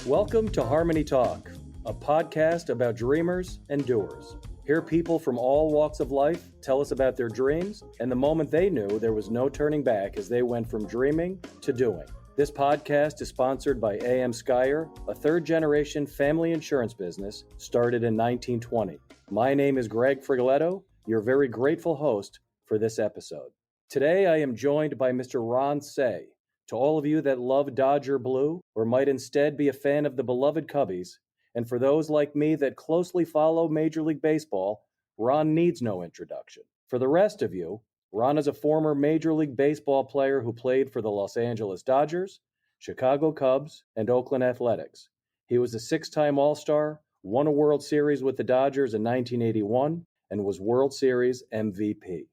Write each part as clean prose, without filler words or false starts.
Welcome to HarmonyTALK, a podcast about dreamers and doers. Here people from all walks of life tell us about their dreams and the moment they knew there was no turning back as they went from dreaming to doing. This podcast is sponsored by AM Skyer, a third-generation family insurance business started in 1920. My name is Greg Frigoletto, your very grateful host for this episode. Today I am joined by Mr. Ron Cey. To all of you that love Dodger Blue or might instead be a fan of the beloved Cubbies, and for those like me that closely follow Major League Baseball, Ron needs no introduction. For the rest of you, Ron is a former Major League Baseball player who played for the Los Angeles Dodgers, Chicago Cubs, and Oakland Athletics. He was a six-time All-Star, won a World Series with the Dodgers in 1981, and was World Series MVP.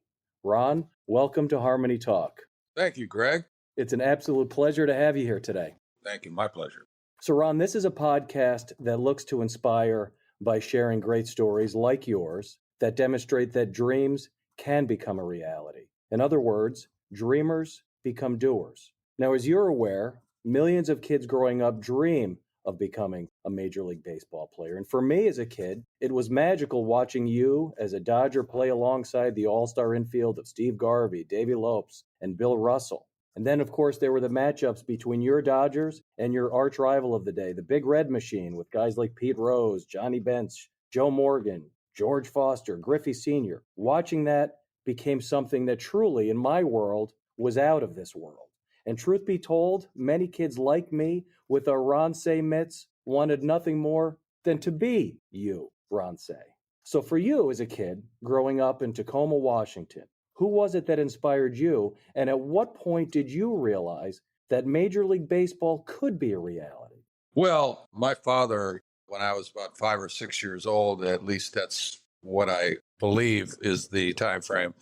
Ron, welcome to HarmonyTALK. Thank you, Greg. It's an absolute pleasure to have you here today. Thank you. My pleasure. So, Ron, this is a podcast that looks to inspire by sharing great stories like yours that demonstrate that dreams can become a reality. In other words, dreamers become doers. Now, as you're aware, millions of kids growing up dream of becoming a Major League Baseball player. And for me as a kid, it was magical watching you as a Dodger play alongside the all-star infield of Steve Garvey, Davey Lopes, and Bill Russell. And then, of course, there were the matchups between your Dodgers and your arch rival of the day, the Big Red Machine, with guys like Pete Rose, Johnny Bench, Joe Morgan, George Foster, Griffey Sr. Watching that became something that truly, in my world, was out of this world. And truth be told, many kids like me with our Ron Cey mitts wanted nothing more than to be you, Ron Cey. So for you as a kid growing up in Tacoma, Washington, who was it that inspired you, and at what point did you realize that Major League Baseball could be a reality? Well, my father, when I was about 5 or 6 years old, at least that's what I believe is the time frame,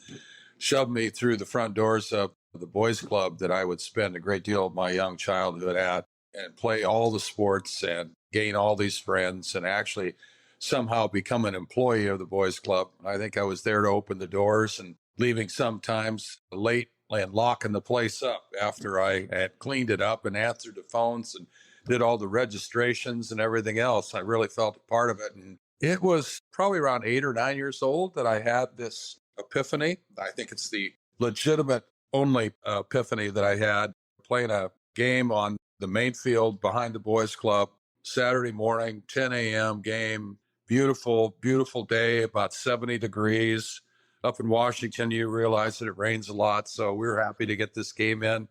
shoved me through the front doors of the boys club that I would spend a great deal of my young childhood at and play all the sports and gain all these friends and actually somehow become an employee of the boys club. I think I was there to open the doors and leaving sometimes late and locking the place up after I had cleaned it up and answered the phones and did all the registrations and everything else. I really felt a part of it. And it was probably around 8 or 9 years old that I had this epiphany. I think it's the legitimate only epiphany that I had, playing a game on the main field behind the boys club, Saturday morning, 10 a.m. game, beautiful, beautiful day, about 70 degrees. Up in Washington, you realize that it rains a lot, so we were happy to get this game in.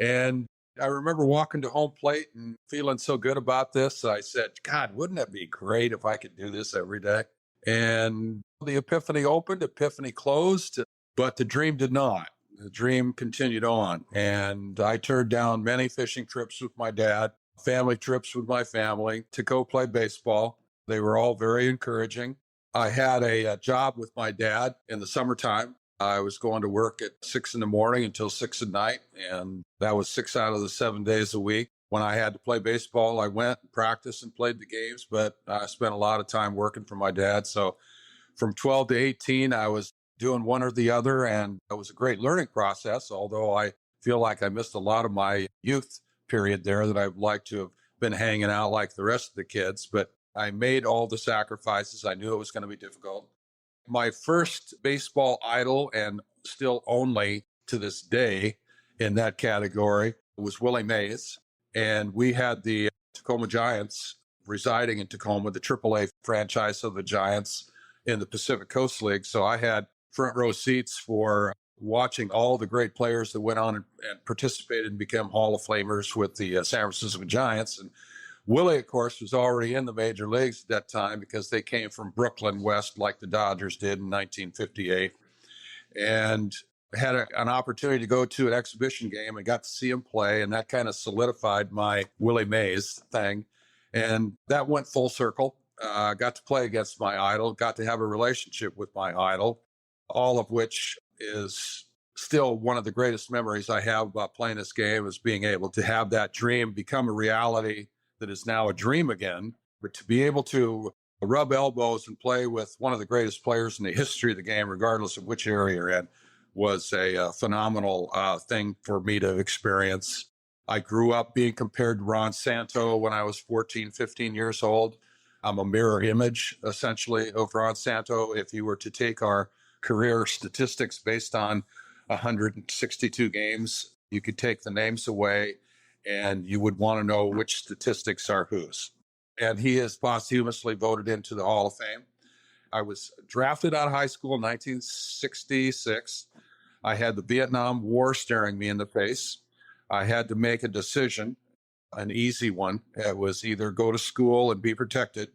And I remember walking to home plate and feeling so good about this. I said, God, wouldn't it be great if I could do this every day? And the epiphany opened, epiphany closed, but the dream did not. The dream continued on. And I turned down many fishing trips with my dad, family trips with my family to go play baseball. They were all very encouraging. I had a job with my dad in the summertime. I was going to work at 6 in the morning until 6 at night, and that was 6 out of the 7 days a week. When I had to play baseball, I went and practiced and played the games, but I spent a lot of time working for my dad. So from 12 to 18, I was doing one or the other, and it was a great learning process, although I feel like I missed a lot of my youth period there that I'd like to have been hanging out like the rest of the kids. But I made all the sacrifices. I knew it was going to be difficult. My first baseball idol, and still only to this day in that category, was Willie Mays. And we had the Tacoma Giants residing in Tacoma, the AAA franchise of the Giants in the Pacific Coast League. So I had front row seats for watching all the great players that went on and participated and became Hall of Famers with the San Francisco Giants. And Willie, of course, was already in the major leagues at that time because they came from Brooklyn West like the Dodgers did in 1958. And had an opportunity to go to an exhibition game and got to see him play. And that kind of solidified my Willie Mays thing. And that went full circle. Got to play against my idol, got to have a relationship with my idol, all of which is still one of the greatest memories I have about playing this game, is being able to have that dream become a reality that is now a dream again, but to be able to rub elbows and play with one of the greatest players in the history of the game, regardless of which area you're in, was a phenomenal thing for me to experience. I grew up being compared to Ron Santo when I was 14, 15 years old. I'm a mirror image, essentially, of Ron Santo. If you were to take our career statistics based on 162 games, you could take the names away and you would want to know which statistics are whose. And he is posthumously voted into the Hall of Fame. I was drafted out of high school in 1966. I had the Vietnam War staring me in the face. I had to make a decision, an easy one. It was either go to school and be protected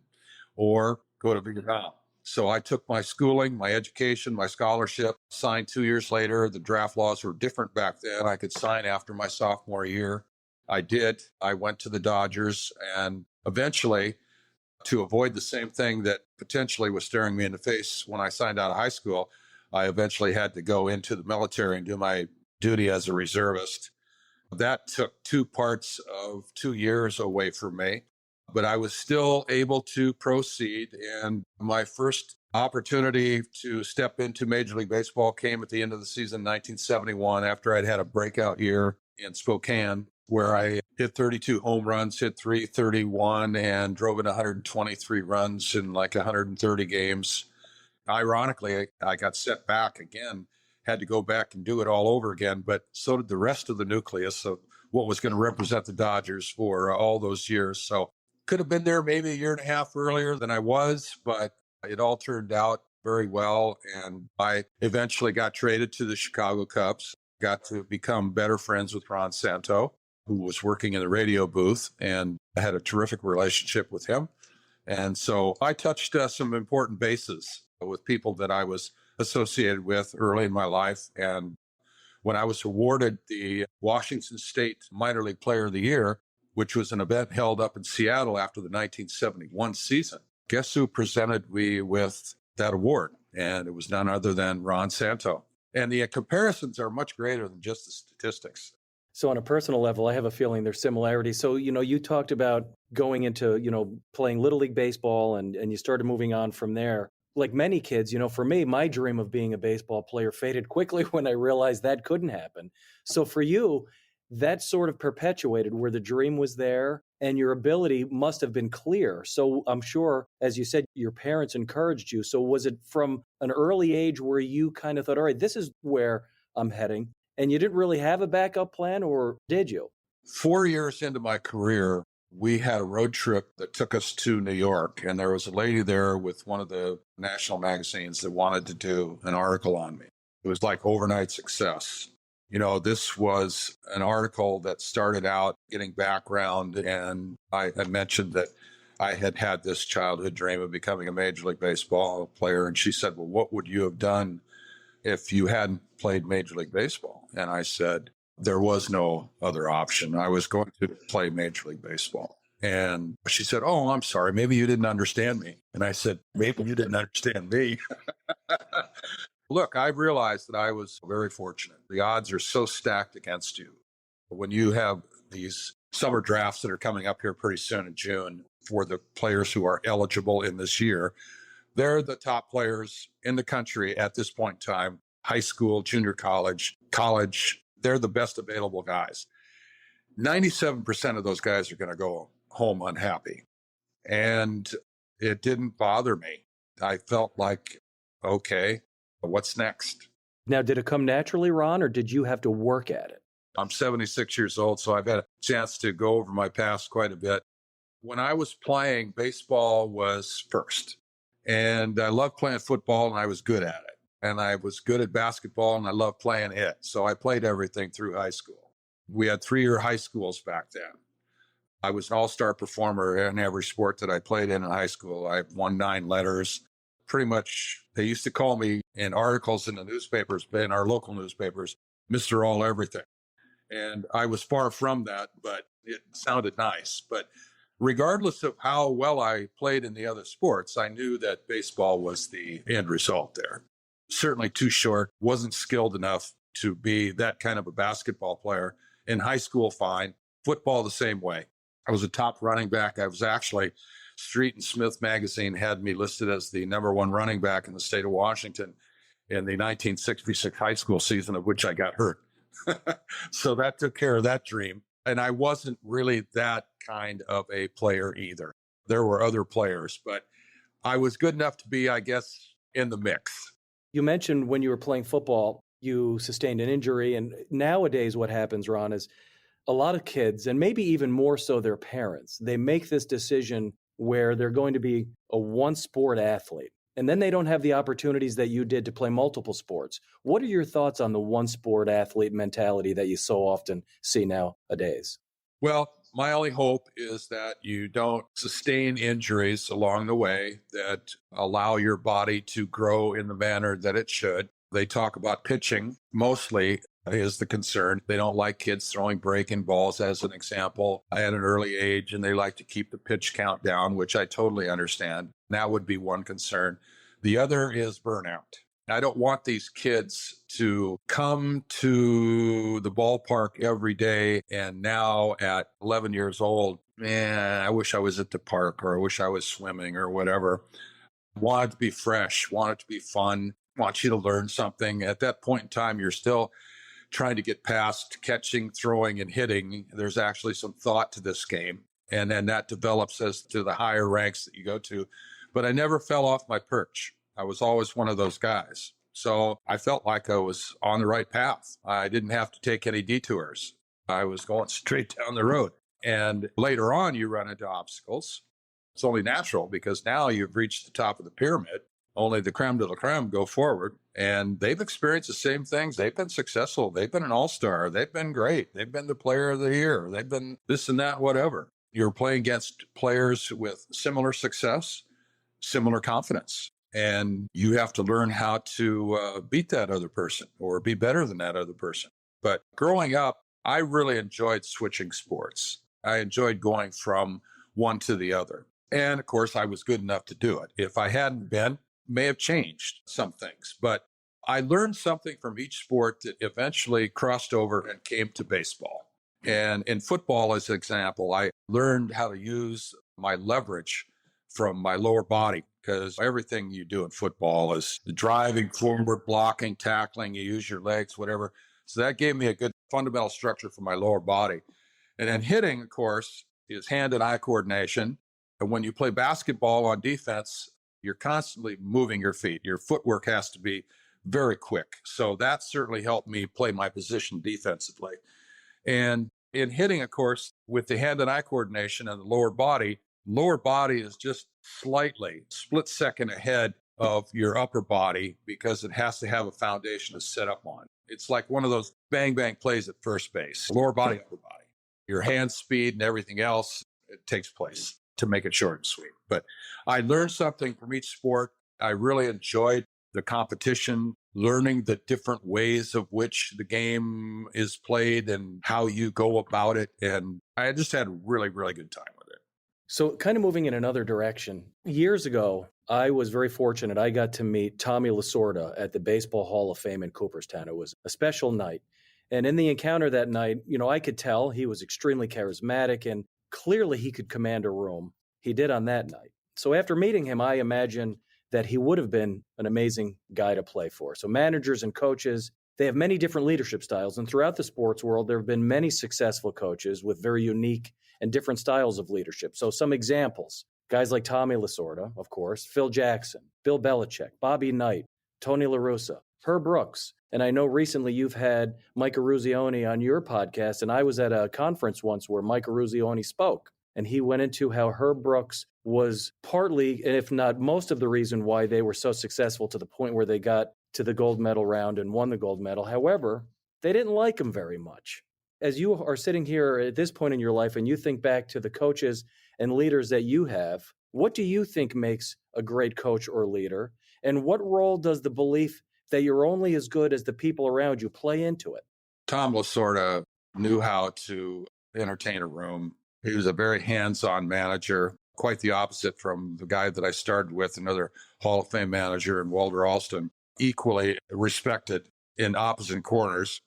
or go to Vietnam. So I took my schooling, my education, my scholarship, signed 2 years later. The draft laws were different back then. I could sign after my sophomore year. I did. I went to the Dodgers, and eventually, to avoid the same thing that potentially was staring me in the face when I signed out of high school, I eventually had to go into the military and do my duty as a reservist. That took 2 parts of 2 years away from me, but I was still able to proceed. And my first opportunity to step into Major League Baseball came at the end of the season, 1971, after I'd had a breakout year in Spokane, where I hit 32 home runs, hit 331, and drove in 123 runs in like 130 games. Ironically, I got set back again, had to go back and do it all over again, but so did the rest of the nucleus of what was going to represent the Dodgers for all those years. So could have been there maybe a year and a half earlier than I was, but it all turned out very well. And I eventually got traded to the Chicago Cubs, got to become better friends with Ron Santo, who was working in the radio booth, and I had a terrific relationship with him. And so I touched some important bases with people that I was associated with early in my life. And when I was awarded the Washington State Minor League Player of the Year, which was an event held up in Seattle after the 1971 season, guess who presented me with that award? And it was none other than Ron Santo. And the comparisons are much greater than just the statistics. So on a personal level, I have a feeling there's similarities. So, you talked about going into, playing Little League Baseball and you started moving on from there. Like many kids, for me, my dream of being a baseball player faded quickly when I realized that couldn't happen. So for you, that sort of perpetuated where the dream was there and your ability must have been clear. So I'm sure, as you said, your parents encouraged you. So was it from an early age where you kind of thought, all right, this is where I'm heading? And you didn't really have a backup plan, or did you? 4 years into my career, we had a road trip that took us to New York. And there was a lady there with one of the national magazines that wanted to do an article on me. It was like overnight success. This was an article that started out getting background. And I mentioned that I had had this childhood dream of becoming a Major League Baseball player. And she said, well, what would you have done if you hadn't played Major League Baseball? And I said, there was no other option. I was going to play Major League Baseball. And she said, oh, I'm sorry. Maybe you didn't understand me. And I said, maybe you didn't understand me. Look, I realized that I was very fortunate. The odds are so stacked against you. When you have these summer drafts that are coming up here pretty soon in June for the players who are eligible in this year, they're the top players in the country at this point in time, high school, junior college. They're the best available guys. 97% of those guys are going to go home unhappy. And it didn't bother me. I felt like, okay, what's next? Now, did it come naturally, Ron, or did you have to work at it? I'm 76 years old, so I've had a chance to go over my past quite a bit. When I was playing, baseball was first. And I loved playing football, and I was good at it. And I was good at basketball, and I loved playing it. So I played everything through high school. We had 3-year high schools back then. I was an all-star performer in every sport that I played in high school. I won 9 letters. Pretty much, they used to call me in articles in the newspapers, in our local newspapers, Mr. All Everything. And I was far from that, but it sounded nice. But regardless of how well I played in the other sports, I knew that baseball was the end result there. Certainly too short, wasn't skilled enough to be that kind of a basketball player. In high school, fine. Football, the same way. I was a top running back. I was actually, Street and Smith magazine had me listed as the #1 running back in the state of Washington in the 1966 high school season, of which I got hurt. So that took care of that dream. And I wasn't really that kind of a player either. There were other players, but I was good enough to be, I guess, in the mix. You mentioned when you were playing football, you sustained an injury. And nowadays, what happens, Ron, is a lot of kids, and maybe even more so their parents, they make this decision where they're going to be a one sport athlete. And then they don't have the opportunities that you did to play multiple sports. What are your thoughts on the one sport athlete mentality that you so often see nowadays? Well, my only hope is that you don't sustain injuries along the way that allow your body to grow in the manner that it should. They talk about pitching mostly is the concern. They don't like kids throwing breaking balls, as an example, at an early age, and they like to keep the pitch count down, which I totally understand. That would be one concern. The other is burnout. I don't want these kids to come to the ballpark every day and now at 11 years old, man, I wish I was at the park, or I wish I was swimming or whatever. Want it to be fresh, want it to be fun, want you to learn something. At that point in time, you're still trying to get past catching, throwing, and hitting. There's actually some thought to this game. And then that develops as to the higher ranks that you go to. But I never fell off my perch. I was always one of those guys. So I felt like I was on the right path. I didn't have to take any detours. I was going straight down the road. And later on, you run into obstacles. It's only natural because now you've reached the top of the pyramid. Only the creme de la creme go forward. And they've experienced the same things. They've been successful. They've been an all-star. They've been great. They've been the player of the year. They've been this and that, whatever. You're playing against players with similar success, similar confidence. And you have to learn how to beat that other person or be better than that other person. But growing up, I really enjoyed switching sports. I enjoyed going from one to the other. And of course, I was good enough to do it. If I hadn't been, may have changed some things. But I learned something from each sport that eventually crossed over and came to baseball. And in football, as an example, I learned how to use my leverage from my lower body, because everything you do in football is driving forward, blocking, tackling, you use your legs, whatever. So that gave me a good fundamental structure for my lower body. And then hitting, of course, is hand and eye coordination. And when you play basketball on defense, you're constantly moving your feet. Your footwork has to be very quick. So that certainly helped me play my position defensively. And in hitting, of course, with the hand and eye coordination and the lower body is just slightly split second ahead of your upper body because it has to have a foundation to set up on. It's like one of those bang, bang plays at first base, lower body, upper body. Your hand speed and everything else, it takes place to make it short and sweet. But I learned something from each sport. I really enjoyed the competition, learning the different ways of which the game is played and how you go about it. And I just had a really, really good time with it. So kind of moving in another direction, years ago, I was very fortunate. I got to meet Tommy Lasorda at the Baseball Hall of Fame in Cooperstown. It was a special night. And in the encounter that night, I could tell he was extremely charismatic and clearly he could command a room. He did on that night. So after meeting him, I imagine that he would have been an amazing guy to play for. So managers and coaches, they have many different leadership styles. And throughout the sports world, there have been many successful coaches with very unique and different styles of leadership. So some examples, guys like Tommy Lasorda, of course, Phil Jackson, Bill Belichick, Bobby Knight, Tony La Russa, Herb Brooks. And I know recently you've had Mike Eruzione on your podcast, and I was at a conference once where Mike Eruzione spoke, and he went into how Herb Brooks was partly, if not most of the reason why they were so successful to the point where they got to the gold medal round and won the gold medal. However, they didn't like him very much. As you are sitting here at this point in your life and you think back to the coaches and leaders that you have, what do you think makes a great coach or leader? And what role does the belief that you're only as good as the people around you play into it? Tom Lasorda knew how to entertain a room. He was a very hands-on manager, quite the opposite from the guy that I started with, another Hall of Fame manager, and Walter Alston, equally respected in opposite corners.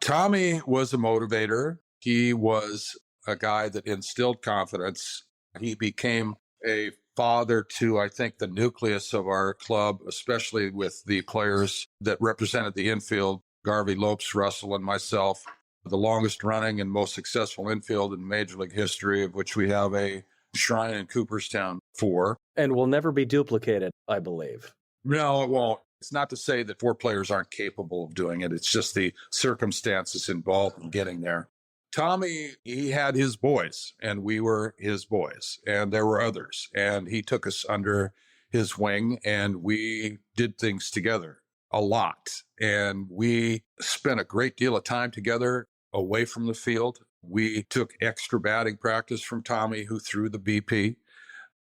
Tommy was a motivator. He was a guy that instilled confidence. He became a father to, I think, the nucleus of our club, especially with the players that represented the infield, Garvey, Lopes, Russel, and myself. the longest running and most successful infield in Major League history, of which we have a shrine in Cooperstown for. And will never be duplicated, I believe. No, it won't. It's not to say that 4 players aren't capable of doing it. It's just the circumstances involved in getting there. Tommy, he had his boys, and we were his boys, and there were others. And he took us under his wing, and we did things together a lot. And we spent a great deal of time together away from the field. We took extra batting practice from Tommy, who threw the BP.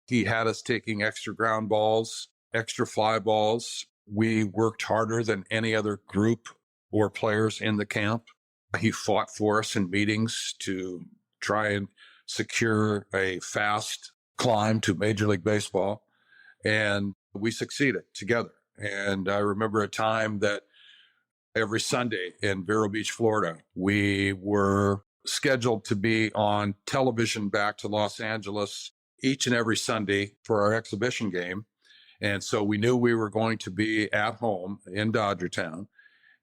He had us taking extra ground balls, extra fly balls. We worked harder than any other group or players in the camp. He fought for us in meetings to try and secure a fast climb to Major League Baseball. And we succeeded together. And I remember a time that every Sunday in Vero Beach, Florida, we were scheduled to be on television back to Los Angeles each and every Sunday for our exhibition game. And so we knew we were going to be at home in Dodgertown.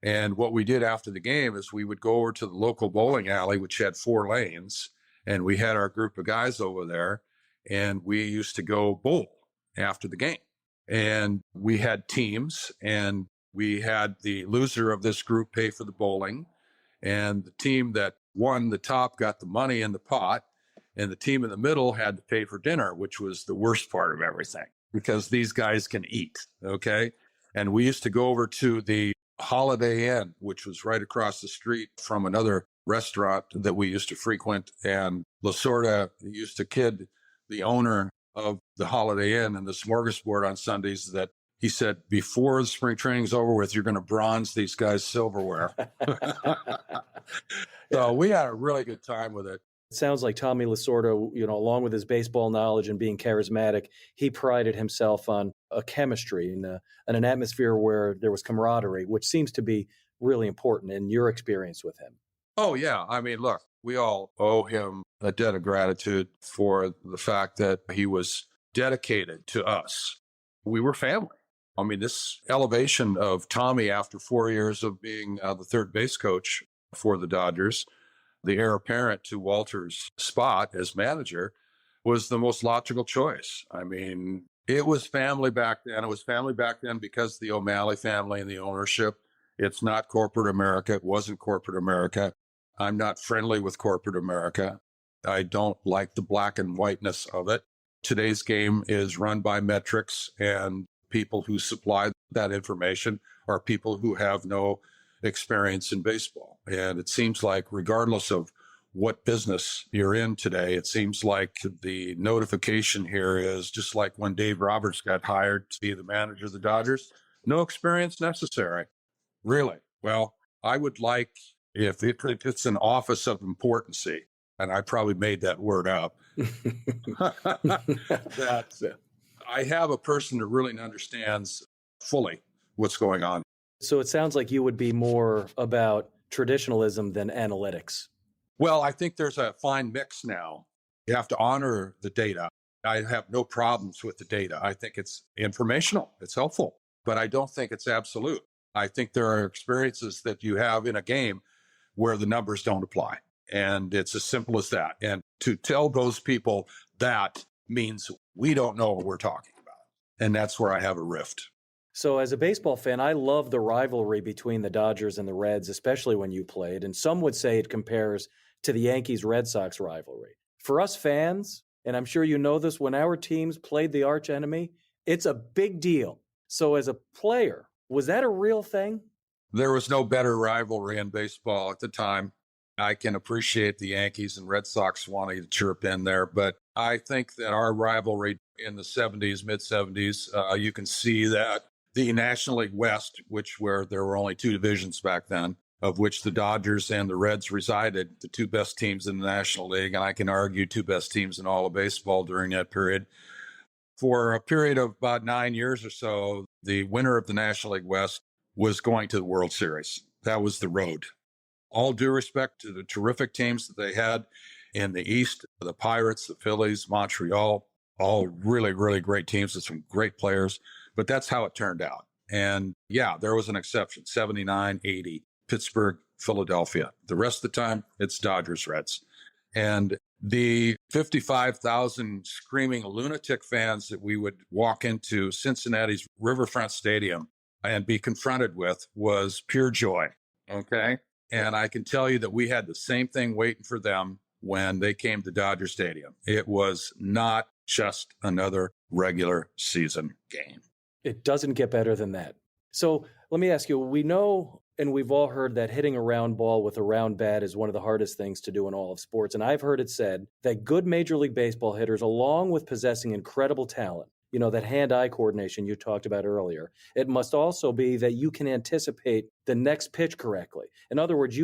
And what we did after the game is we would go over to the local bowling alley, which had 4 lanes. And we had our group of guys over there, and we used to go bowl after the game. And we had teams, and we had the loser of this group pay for the bowling. And the team that won the top got the money in the pot. And the team in the middle had to pay for dinner, which was the worst part of everything, because these guys can eat, okay? And we used to go over to the Holiday Inn, which was right across the street from another restaurant that we used to frequent. And Lasorda used to kid the owner of the Holiday Inn and the smorgasbord on Sundays that he said, before the spring training's over with, you're going to bronze these guys' silverware. So we had a really good time with it. It sounds like Tommy Lasorda, along with his baseball knowledge and being charismatic, he prided himself on a chemistry and an atmosphere where there was camaraderie, which seems to be really important in your experience with him. Oh, yeah. I mean, look, we all owe him a debt of gratitude for the fact that he was dedicated to us. We were family. I mean, this elevation of Tommy after 4 years of being the third base coach for the Dodgers, the heir apparent to Walter's spot as manager, was the most logical choice. I mean, it was family back then. It was family back then because the O'Malley family and the ownership. It's not corporate America. It wasn't corporate America. I'm not friendly with corporate America. I don't like the black and whiteness of it. Today's game is run by metrics, and people who supply that information are people who have no experience in baseball. And it seems like regardless of what business you're in today, it seems like the notification here is just like when Dave Roberts got hired to be the manager of the Dodgers, no experience necessary. Really? Well, I would like, if it's an office of importancy, and I probably made that word up, that I have a person that really understands fully what's going on. So it sounds like you would be more about traditionalism than analytics. Well, I think there's a fine mix now. You have to honor the data. I have no problems with the data. I think it's informational. It's helpful, but I don't think it's absolute. I think there are experiences that you have in a game where the numbers don't apply. And it's as simple as that. And to tell those people that means we don't know what we're talking about. And that's where I have a rift. So as a baseball fan, I love the rivalry between the Dodgers and the Reds, especially when you played. And some would say it compares to the Yankees-Red Sox rivalry. For us fans, and I'm sure you know this, when our teams played the arch enemy, it's a big deal. So as a player, was that a real thing? There was no better rivalry in baseball at the time. I can appreciate the Yankees and Red Sox wanting to chirp in there, but I think that our rivalry in the 70s, mid-70s, you can see that the National League West, where there were only 2 divisions back then, of which the Dodgers and the Reds resided, the 2 best teams in the National League, and I can argue 2 best teams in all of baseball during that period. For a period of about 9 years or so, the winner of the National League West was going to the World Series. That was the road. All due respect to the terrific teams that they had in the East, the Pirates, the Phillies, Montreal, all really, really great teams with some great players. But that's how it turned out. And yeah, there was an exception, 79, 80. Pittsburgh Philadelphia. The rest of the time, it's Dodgers, Reds. And the 55,000 screaming lunatic fans that we would walk into Cincinnati's Riverfront Stadium and be confronted with was pure joy. Okay. And I can tell you that we had the same thing waiting for them when they came to Dodger Stadium. It was not just another regular season game. It doesn't get better than that. So let me ask you, we know and we've all heard that hitting a round ball with a round bat is one of the hardest things to do in all of sports. And I've heard it said that good Major League Baseball hitters, along with possessing incredible talent, that hand-eye coordination you talked about earlier, it must also be that you can anticipate the next pitch correctly. In other words,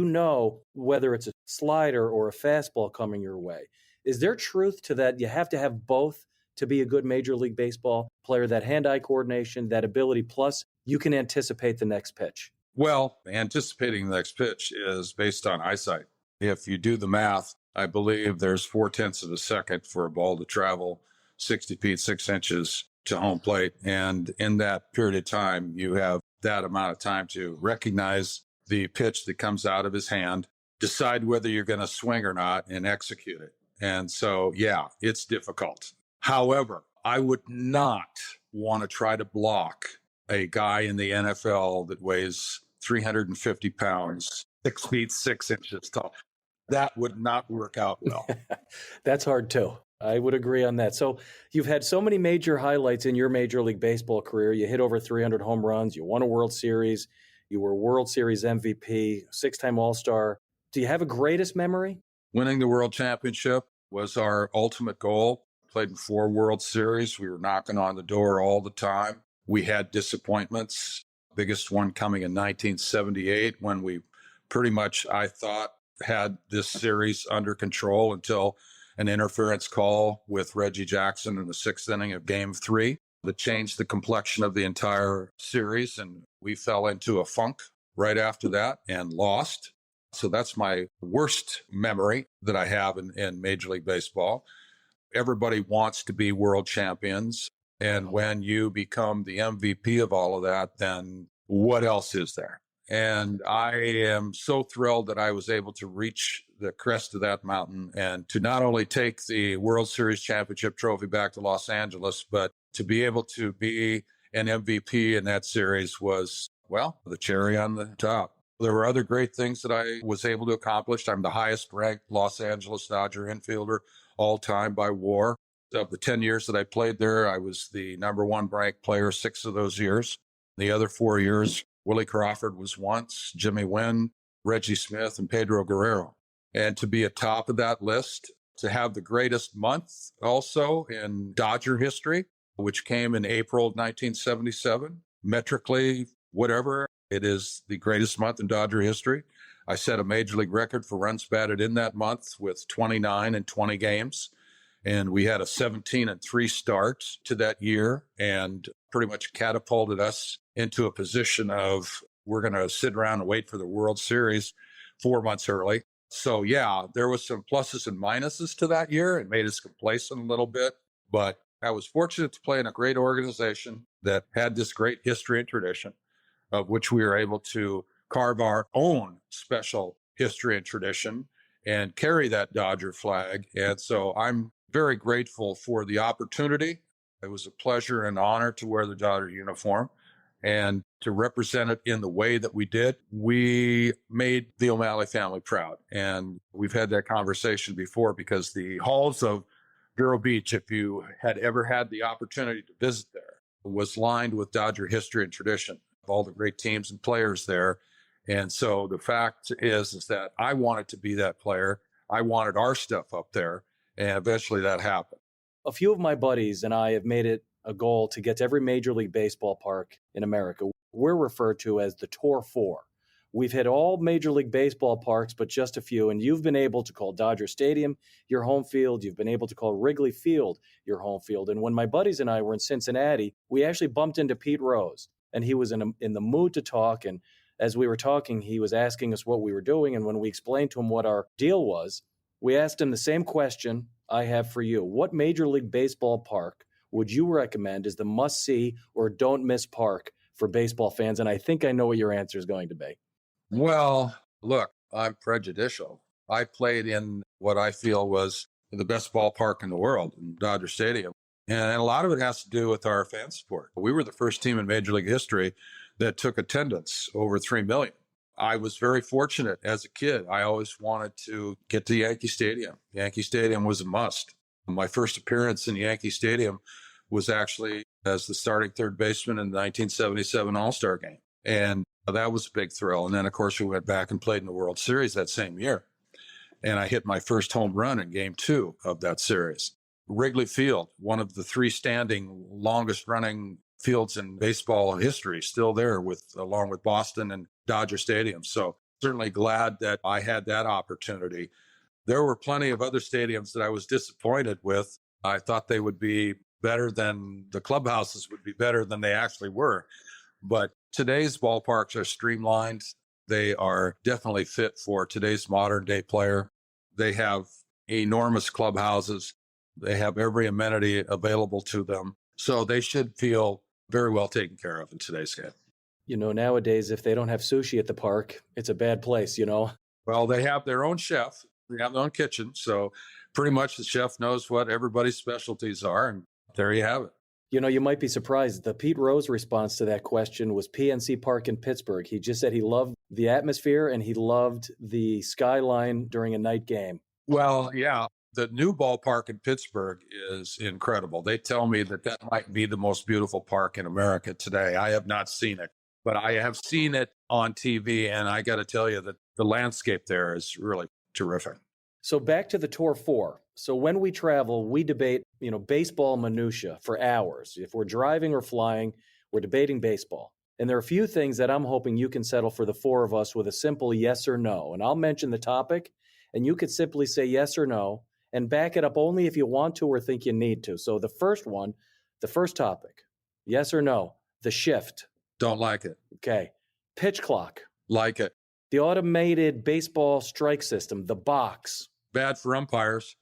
whether it's a slider or a fastball coming your way. Is there truth to that? You have to have both to be a good Major League Baseball player, that hand-eye coordination, that ability, plus you can anticipate the next pitch. Well, anticipating the next pitch is based on eyesight. If you do the math, I believe there's 0.4 of a second for a ball to travel 60 feet, 6 inches to home plate. And in that period of time, you have that amount of time to recognize the pitch that comes out of his hand, decide whether you're going to swing or not, and execute it. And so, yeah, it's difficult. However, I would not want to try to block a guy in the NFL that weighs 350 pounds, 6 feet, 6 inches tall. That would not work out well. That's hard too. I would agree on that. So you've had so many major highlights in your Major League Baseball career. You hit over 300 home runs. You won a World Series. You were World Series MVP, 6-time All-Star. Do you have a greatest memory? Winning the World Championship was our ultimate goal. Played in 4 World Series. We were knocking on the door all the time. We had disappointments. Biggest one coming in 1978 when we pretty much, I thought, had this series under control until an interference call with Reggie Jackson in the 6th inning of Game 3 that changed the complexion of the entire series. And we fell into a funk right after that and lost. So that's my worst memory that I have in Major League Baseball. Everybody wants to be world champions. And when you become the MVP of all of that, then what else is there? And I am so thrilled that I was able to reach the crest of that mountain and to not only take the World Series championship trophy back to Los Angeles, but to be able to be an MVP in that series was, well, the cherry on the top. There were other great things that I was able to accomplish. I'm the highest ranked Los Angeles Dodger infielder all time by WAR. Of the 10 years that I played there, I was the number 1 ranked player 6 of those years. The other 4 years, Willie Crawford was once, Jimmy Wynn, Reggie Smith, and Pedro Guerrero. And to be atop of that list, to have the greatest month also in Dodger history, which came in April of 1977, metrically, whatever, it is the greatest month in Dodger history. I set a major league record for runs batted in that month with 29 in 20 games. And we had a 17-3 start to that year and pretty much catapulted us into a position of we're going to sit around and wait for the World Series 4 months early. So, yeah, there was some pluses and minuses to that year. It made us complacent a little bit. But I was fortunate to play in a great organization that had this great history and tradition, of which we were able to carve our own special history and tradition and carry that Dodger flag. And so I'm very grateful for the opportunity. It was a pleasure and honor to wear the Dodger uniform and to represent it in the way that we did. We made the O'Malley family proud. And we've had that conversation before because the halls of Vero Beach, if you had ever had the opportunity to visit there, was lined with Dodger history and tradition of all the great teams and players there. And so the fact is that I wanted to be that player. I wanted our stuff up there. And eventually that happened. A few of my buddies and I have made it a goal to get to every Major League Baseball park in America. We're referred to as the Tour 4. We've hit all Major League Baseball parks, but just a few. And you've been able to call Dodger Stadium your home field. You've been able to call Wrigley Field your home field. And when my buddies and I were in Cincinnati, we actually bumped into Pete Rose. And he was in the mood to talk. And as we were talking, he was asking us what we were doing. And when we explained to him what our deal was, we asked him the same question I have for you. What Major League Baseball park would you recommend as the must-see or don't-miss park for baseball fans? And I think I know what your answer is going to be. Well, Look, I'm prejudicial. I played in what I feel was the best ballpark in the world, in Dodger Stadium. And a lot of it has to do with our fan support. We were the first team in Major League history that took attendance over 3 million. I was very fortunate as a kid. I always wanted to get to Yankee Stadium. Yankee Stadium was a must. My first appearance in Yankee Stadium was actually as the starting third baseman in the 1977 All-Star game. And that was a big thrill. And then, of course, we went back and played in the World Series that same year. And I hit my first home run in game 2 of that series. Wrigley Field, one of the 3 standing longest running fields in baseball history, still there along with Boston and Dodger Stadium. So certainly glad that I had that opportunity. There were plenty of other stadiums that I was disappointed with. I thought they would be better than the clubhouses would be better than they actually were. But today's ballparks are streamlined. They are definitely fit for today's modern day player. They have enormous clubhouses. They have every amenity available to them. So they should feel very well taken care of in today's game. Nowadays, if they don't have sushi at the park, it's a bad place, Well, they have their own chef. They have their own kitchen. So pretty much the chef knows what everybody's specialties are. And there you have it. You might be surprised. The Pete Rose response to that question was PNC Park in Pittsburgh. He just said he loved the atmosphere and he loved the skyline during a night game. Well, yeah. The new ballpark in Pittsburgh is incredible. They tell me that might be the most beautiful park in America today. I have not seen it, but I have seen it on TV. And I got to tell you that the landscape there is really terrific. So back to the Tour 4. So when we travel, we debate, baseball minutia for hours. If we're driving or flying, we're debating baseball. And there are a few things that I'm hoping you can settle for the 4 of us with a simple yes or no. And I'll mention the topic, and you could simply say yes or no, and back it up only if you want to or think you need to. So the first topic, yes or no, the shift. Don't like it. Okay. Pitch clock. Like it. The automated baseball strike system, the box. Bad for umpires.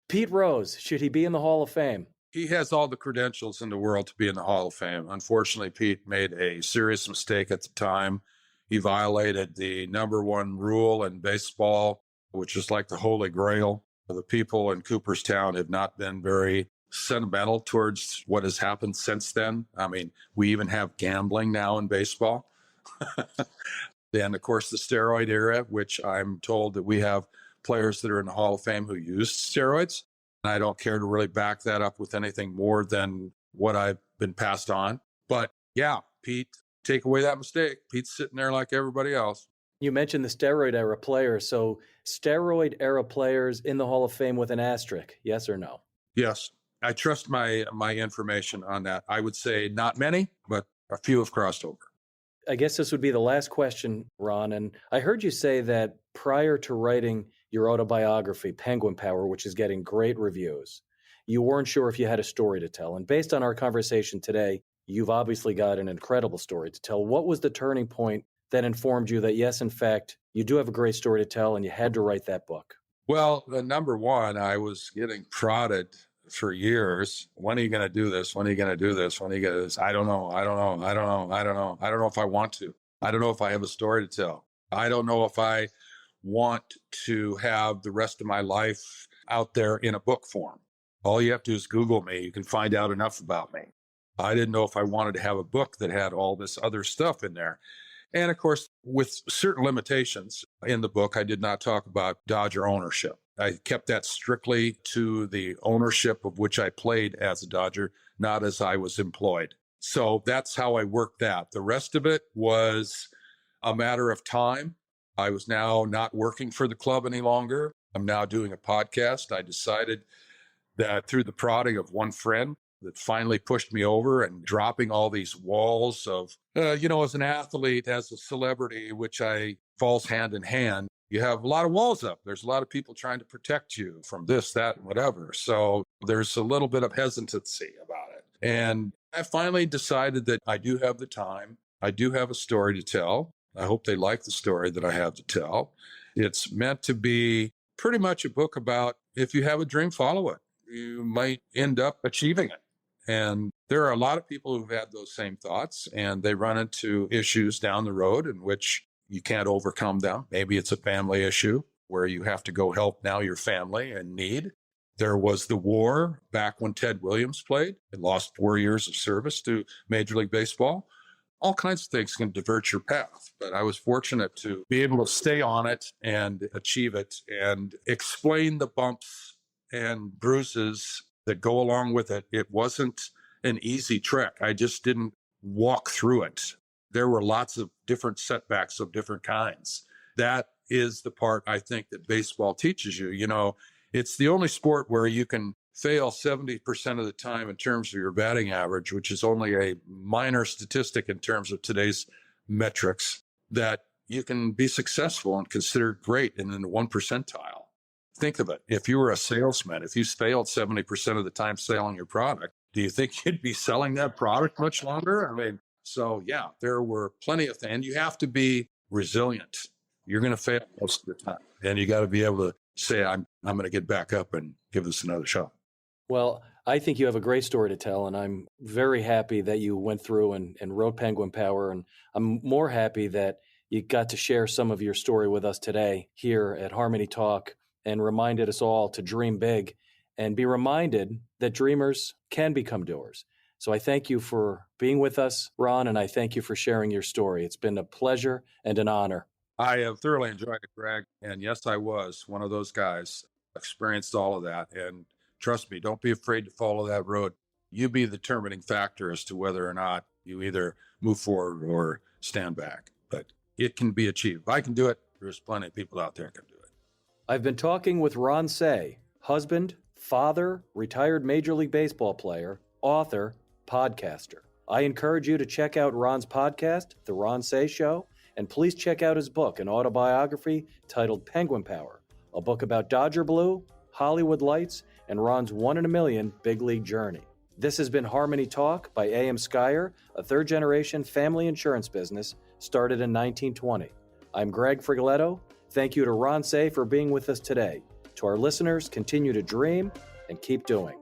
Pete Rose, should he be in the Hall of Fame? He has all the credentials in the world to be in the Hall of Fame. Unfortunately, Pete made a serious mistake at the time. He violated the number 1 rule in baseball, which is like the Holy Grail. The people in Cooperstown have not been very sentimental towards what has happened since then. I mean, we even have gambling now in baseball. Then, of course, the steroid era, which I'm told that we have players that are in the Hall of Fame who used steroids. I don't care to really back that up with anything more than what I've been passed on. But yeah, Pete, take away that mistake. Pete's sitting there like everybody else. You mentioned the steroid era players. So steroid era players in the Hall of Fame with an asterisk, yes or no? Yes. I trust my information on that. I would say not many, but a few have crossed over. I guess this would be the last question, Ron. And I heard you say that prior to writing your autobiography, Penguin Power, which is getting great reviews, you weren't sure if you had a story to tell. And based on our conversation today, you've obviously got an incredible story to tell. What was the turning point that informed you that, yes, in fact, you do have a great story to tell and you had to write that book? Well, number 1, I was getting prodded for years. When are you going to do this? When are you going to do this? When are you going to do this? I don't know. I don't know. I don't know. I don't know. I don't know if I want to. I don't know if I have a story to tell. I don't know if I want to have the rest of my life out there in a book form. All you have to do is Google me. You can find out enough about me. I didn't know if I wanted to have a book that had all this other stuff in there. And of course, with certain limitations in the book, I did not talk about Dodger ownership. I kept that strictly to the ownership of which I played as a Dodger, not as I was employed. So that's how I worked that. The rest of it was a matter of time. I was now not working for the club any longer. I'm now doing a podcast. I decided that through the prodding of one friend that finally pushed me over and dropping all these walls of, as an athlete, as a celebrity, which falls hand in hand. You have a lot of walls up. There's a lot of people trying to protect you from this, that, and whatever. So there's a little bit of hesitancy about it. And I finally decided that I do have the time. I do have a story to tell. I hope they like the story that I have to tell. It's meant to be pretty much a book about if you have a dream, follow it. You might end up achieving it. And there are a lot of people who've had those same thoughts, and they run into issues down the road in which you can't overcome them. Maybe it's a family issue where you have to go help now your family in need. There was the war back when Ted Williams played and lost 4 years of service to Major League Baseball. All kinds of things can divert your path, but I was fortunate to be able to stay on it and achieve it and explain the bumps and bruises that go along with it. It wasn't an easy trek. I just didn't walk through it. There were lots of different setbacks of different kinds. That is the part I think that baseball teaches you. You know, it's the only sport where you can fail 70% of the time in terms of your batting average, which is only a minor statistic in terms of today's metrics, that you can be successful and considered great in the 1 percentile. Think of it. If you were a salesman, if you failed 70% of the time selling your product, do you think you'd be selling that product much longer? I mean, so yeah, there were plenty of things. And you have to be resilient. You're going to fail most of the time. And you got to be able to say, I'm going to get back up and give this another shot. Well, I think you have a great story to tell, and I'm very happy that you went through and wrote Penguin Power, and I'm more happy that you got to share some of your story with us today here at Harmony Talk and reminded us all to dream big and be reminded that dreamers can become doers. So I thank you for being with us, Ron, and I thank you for sharing your story. It's been a pleasure and an honor. I have thoroughly enjoyed it, Greg. And yes, I was one of those guys, experienced all of that. And trust me, don't be afraid to follow that road. You be the determining factor as to whether or not you either move forward or stand back. But it can be achieved. If I can do it, there's plenty of people out there who can do it. I've been talking with Ron Cey, husband, father, retired Major League Baseball player, author, podcaster. I encourage you to check out Ron's podcast, The Ron Cey Show, and please check out his book, an autobiography titled Penguin Power, a book about Dodger Blue, Hollywood Lights, and Ron's 1 in a million big league journey. This has been Harmony Talk by A.M. Skyer, a third-generation family insurance business started in 1920. I'm Greg Frigoletto. Thank you to Ron Cey for being with us today. To our listeners, continue to dream and keep doing.